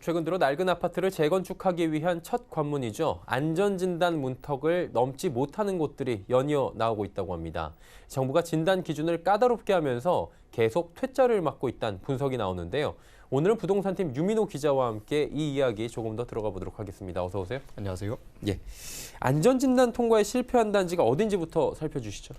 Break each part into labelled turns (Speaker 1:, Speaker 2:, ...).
Speaker 1: 최근 들어 낡은 아파트를 재건축하기 위한 첫 관문이죠. 안전진단 문턱을 넘지 못하는 곳들이 연이어 나오고 있다고 합니다. 정부가 진단 기준을 까다롭게 하면서 계속 퇴짜를 맞고 있다는 분석이 나오는데요. 오늘은 부동산팀 유민호 기자와 함께 이 이야기 조금 더 들어가 보도록 하겠습니다. 어서 오세요.
Speaker 2: 안녕하세요.
Speaker 1: 예, 안전진단 통과에 실패한 단지가 어딘지부터 살펴주시죠.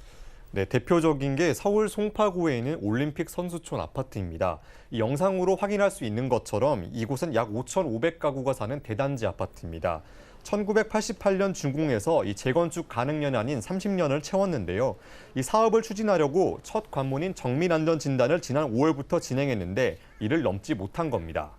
Speaker 2: 네, 대표적인 게 서울 송파구에 있는 올림픽 선수촌 아파트입니다. 이 영상으로 확인할 수 있는 것처럼 이곳은 약 5,500가구가 사는 대단지 아파트입니다. 1988년 준공해서 이 재건축 가능 연한인 30년을 채웠는데요. 이 사업을 추진하려고 첫 관문인 정밀안전진단을 지난 5월부터 진행했는데 이를 넘지 못한 겁니다.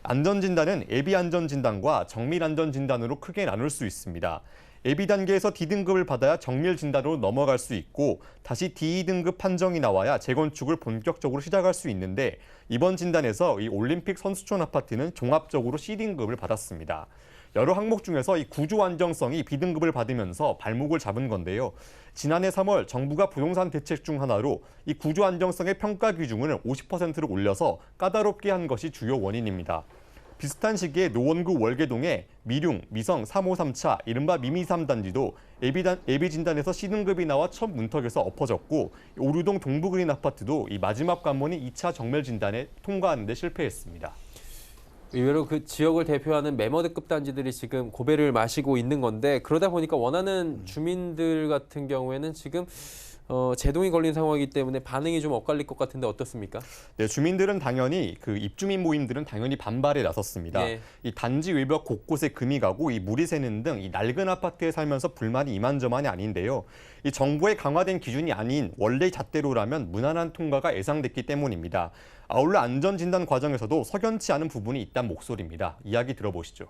Speaker 2: 안전진단은 예비안전진단과 정밀안전진단으로 크게 나눌 수 있습니다. 예비 단계에서 D등급을 받아야 정밀 진단으로 넘어갈 수 있고 다시 D2등급 판정이 나와야 재건축을 본격적으로 시작할 수 있는데 이번 진단에서 이 올림픽 선수촌 아파트는 종합적으로 C등급을 받았습니다. 여러 항목 중에서 이 구조 안정성이 B등급을 받으면서 발목을 잡은 건데요. 지난해 3월 정부가 부동산 대책 중 하나로 이 구조 안정성의 평가 기준을 50%로 올려서 까다롭게 한 것이 주요 원인입니다. 비슷한 시기에 노원구 월계동의 미룡, 미성 353차 이른바 미미3 단지도 예비 진단에서 C등급이 나와 첫 문턱에서 엎어졌고 오류동 동부그린 아파트도 이 마지막 관문인 2차 정밀 진단에 통과하는 데 실패했습니다.
Speaker 1: 의외로 그 지역을 대표하는 매머드급 단지들이 지금 고배를 마시고 있는 건데 그러다 보니까 원하는 주민들 같은 경우에는 지금 제동이 걸린 상황이기 때문에 반응이 좀 엇갈릴 것 같은데 어떻습니까?
Speaker 2: 네, 주민들은 당연히 그 입주민 모임들은 당연히 반발에 나섰습니다.
Speaker 1: 예.
Speaker 2: 이 단지 외벽 곳곳에 금이 가고 이 물이 새는 등 이 낡은 아파트에 살면서 불만이 이만저만이 아닌데요. 이 정부의 강화된 기준이 아닌 원래 잣대로라면 무난한 통과가 예상됐기 때문입니다. 아울러 안전진단 과정에서도 석연치 않은 부분이 있다는 목소리입니다. 이야기 들어보시죠.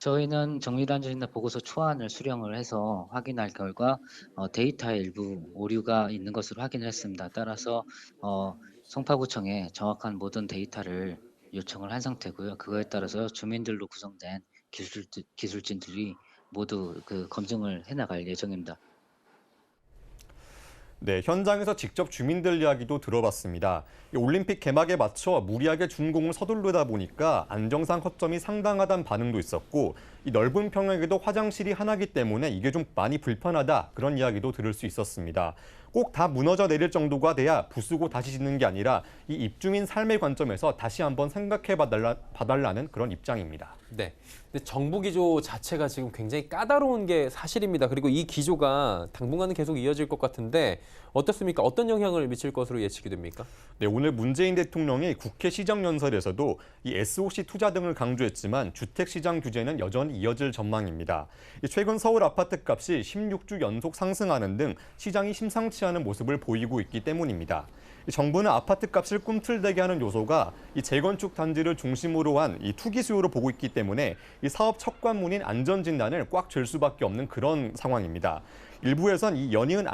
Speaker 3: 저희는 정밀안전진단 보고서 초안을 수령을 해서 확인할 결과 데이터에 일부 오류가 있는 것으로 확인을 했습니다. 따라서 송파구청에 정확한 모든 데이터를 요청을 한 상태고요. 그거에 따라서 주민들로 구성된 기술진들이 모두 그 검증을 해나갈 예정입니다.
Speaker 2: 네, 현장에서 직접 주민들 이야기도 들어봤습니다. 이 올림픽 개막에 맞춰 무리하게 준공을 서두르다 보니까 안정상 허점이 상당하다는 반응도 있었고 이 넓은 평형에도 화장실이 하나이기 때문에 이게 좀 많이 불편하다 그런 이야기도 들을 수 있었습니다. 꼭 다 무너져 내릴 정도가 돼야 부수고 다시 짓는 게 아니라 이 입주민 삶의 관점에서 다시 한번 생각해 봐달라는 그런 입장입니다.
Speaker 1: 네. 근데 정부 기조 자체가 지금 굉장히 까다로운 게 사실입니다. 그리고 이 기조가 당분간은 계속 이어질 것 같은데 어떻습니까? 어떤 영향을 미칠 것으로 예측이 됩니까?
Speaker 2: 네, 오늘 문재인 대통령이 국회 시정연설에서도 이 SOC 투자 등을 강조했지만 주택시장 규제는 여전히 이어질 전망입니다. 최근 서울 아파트 값이 16주 연속 상승하는 등 시장이 심상치 않은 모습을 보이고 있기 때문입니다. 정부는 아파트 값을 꿈틀대게 하는 요소가 이 재건축 단지를 중심으로 한 이 투기 수요로 보고 있기 때문에 이 사업 첫 관문인 안전진단을 꽉 쥘 수밖에 없는 그런 상황입니다. 일부에선 이 연이은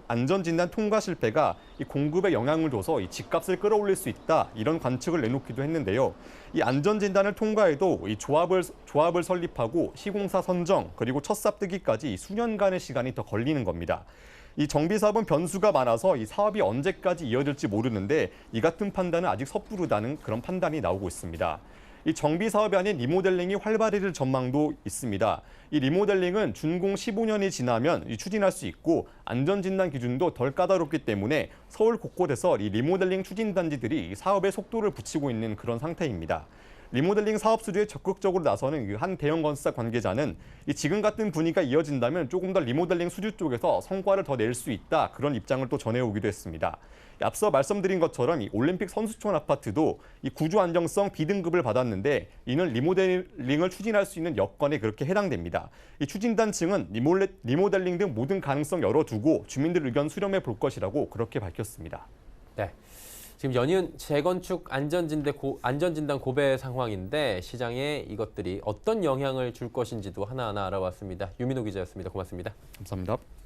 Speaker 2: 안전진단 통과 실패가 이 공급에 영향을 줘서 이 집값을 끌어올릴 수 있다 이런 관측을 내놓기도 했는데요. 이 안전진단을 통과해도 이 조합을 설립하고 시공사 선정 그리고 첫 삽 뜨기까지 수년간의 시간이 더 걸리는 겁니다. 이 정비사업은 변수가 많아서 이 사업이 언제까지 이어질지 모르는데 이 같은 판단은 아직 섣부르다는 그런 판단이 나오고 있습니다. 이 정비사업이 아닌 리모델링이 활발해질 전망도 있습니다. 이 리모델링은 준공 15년이 지나면 추진할 수 있고 안전진단 기준도 덜 까다롭기 때문에 서울 곳곳에서 이 리모델링 추진단지들이 사업에 속도를 붙이고 있는 그런 상태입니다. 리모델링 사업 수주에 적극적으로 나서는 한 대형 건설사 관계자는 이 지금 같은 분위기가 이어진다면 조금 더 리모델링 수주 쪽에서 성과를 더 낼 수 있다 그런 입장을 또 전해오기도 했습니다. 앞서 말씀드린 것처럼 이 올림픽 선수촌 아파트도 이 구조 안정성 B등급을 받았는데 이는 리모델링을 추진할 수 있는 여건에 그렇게 해당됩니다. 이 추진단 측은 리모델링 등 모든 가능성 열어두고 주민들 의견 수렴해 볼 것이라고 그렇게 밝혔습니다.
Speaker 1: 네. 지금 연이은 재건축 안전진단 고배 상황인데 시장에 이것들이 어떤 영향을 줄 것인지도 하나하나 알아봤습니다. 유민호 기자였습니다. 고맙습니다.
Speaker 2: 감사합니다.